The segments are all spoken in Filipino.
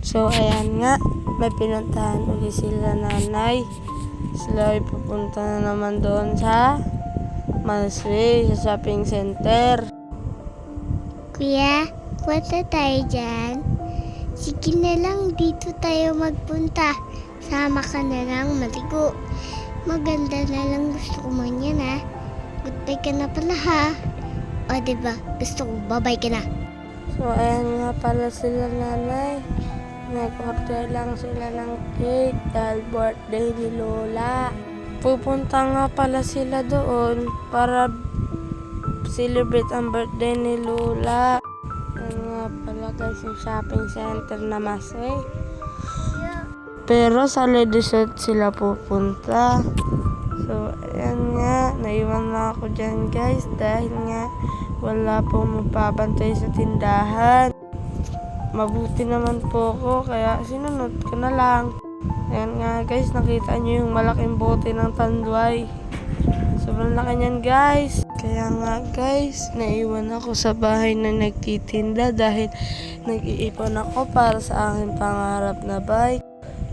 So, ayan nga, may pinuntahan ulit sila nanay. Sila ay pupunta na naman doon sa Mansway, sa shopping center. Kuya, punta tayo dyan. Sige na lang, dito tayo magpunta. Sama ka na lang, maligo. Maganda na lang, gusto ko man yan ha. Goodbye ka na pala ha. O diba, gusto ko, babay ka na. So, ayan nga pala sila nanay. Nag-order lang sila ng cake dahil birthday ni Lola. Pupunta nga pala sila doon para celebrate ang birthday ni Lola. Ayan nga pala guys yung shopping center na Mansway. Pero sa Ladies Resort sila pupunta. So, ayan nga, naiwan na ako dyan guys dahil nga wala pong magpapantay sa tindahan. Mabuti naman po ko, kaya sinunod ko na lang. Ayan nga guys, nakita nyo yung malaking bote ng tanduay. Sobrang laki niyan guys. Kaya nga guys, naiwan ako sa bahay na nagtitinda dahil nag-iipon ako para sa aking pangarap na bike.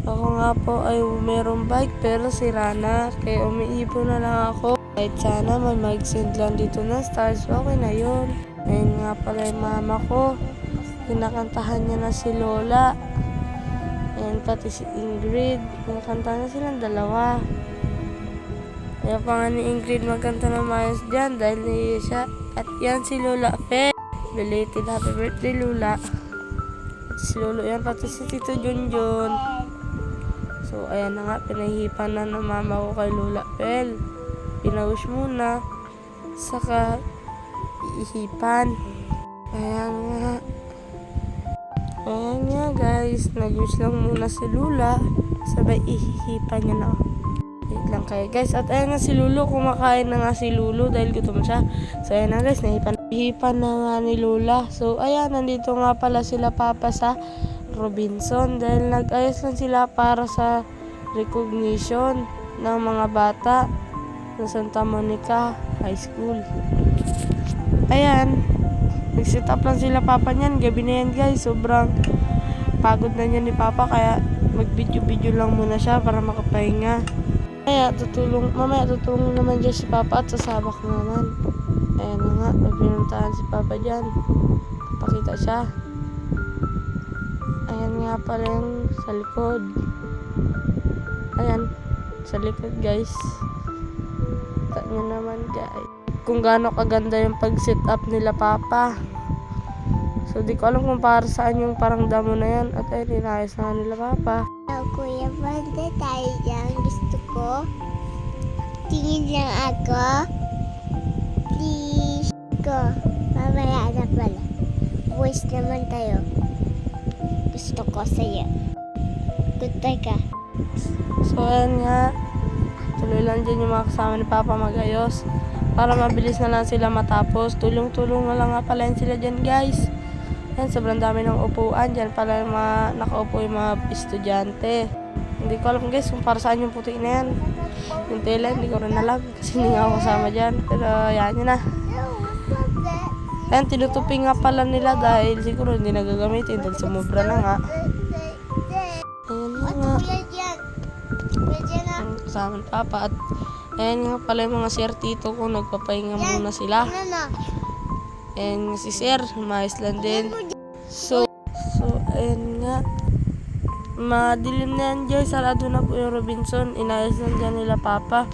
Ako nga po ay mayroong bike pero sira na, kaya umiipon na lang ako. Kahit sana may mag-send lang dito na stars, okay na yun. Ayun nga pala yung mama ko. Kinakantahan niya na si Lola. Ayan, pati si Ingrid. Kinakantahan na silang dalawa. Kaya pa nga ni Ingrid magkanta ng mayos dyan dahil niya siya. At yan si Lola Fe. Belated happy birthday Lola. At si Lolo yan, pati si Tito Junjun. So ayan na nga, pinahihipan na ng mama ko kay Lola Fel. Pinawish muna. Saka ihipan. Ayan nga. Ayan nga guys, nag-wish lang muna si Lula, sabay ihihipan niya na. Wait lang kayo guys, at ayan nga si Lulu, kumakain na nga si Lulu dahil gutom siya. So ayan nga guys, nahihipan na nga ni Lula. So ayan, nandito nga pala sila papa sa Robinson dahil nag-ayos lang sila para sa recognition ng mga bata ng Santa Monica High School. Ayan. Nag-set up lang sila papa niyan. Gabi na yan guys. Sobrang pagod na niya ni papa. Kaya mag-video-video lang muna siya para makapahinga. Mamaya tutulong naman dyan si papa at sasabak naman. Ayan na nga. May pinuntahan si papa dyan. Papakita siya. Ayan nga pala yung sa likod. Ayan. Sa likod guys. Kita nyo naman guys. Kung gaano kaganda yung pag-set up nila papa. So di ko alam kung para saan yung parang damo na yan. At ayun, inayos na nila papa. Kuya, punta tayo dyan. Gusto ko. Tingin lang ako. Please. Ko. Mamaya na pala. Voice naman tayo. Gusto ko sa'yo. Goodbye ka. So ayan nga. Tuloy lang dyan yung mga kasama ni papa mag-ayos. Para mabilis na lang sila matapos. Tulong-tulong na lang nga pala yun sila dyan guys. Yan, sobrang dami ng upuan. Dyan pala yung mga nakaupo yung mga estudyante. Hindi ko alam guys kung para saan yung puti na yan. Yung tela, hindi ko rin alam. Kasi hindi nga ako kasama dyan. Pero yan yun na. Ayan, tinutupi nga pala nila dahil siguro hindi nagagamitin dahil sumubra na nga. Ayan na nga. Ang kasama ni papa. At ayan nga pala yung mga sir tito ko, nagpapahinga muna sila. Ayan nga si sir, mais lang din. So ayan nga. Madilim na yan dyan, sarado na po yung Robinson. Inayos lang dyan nila papa.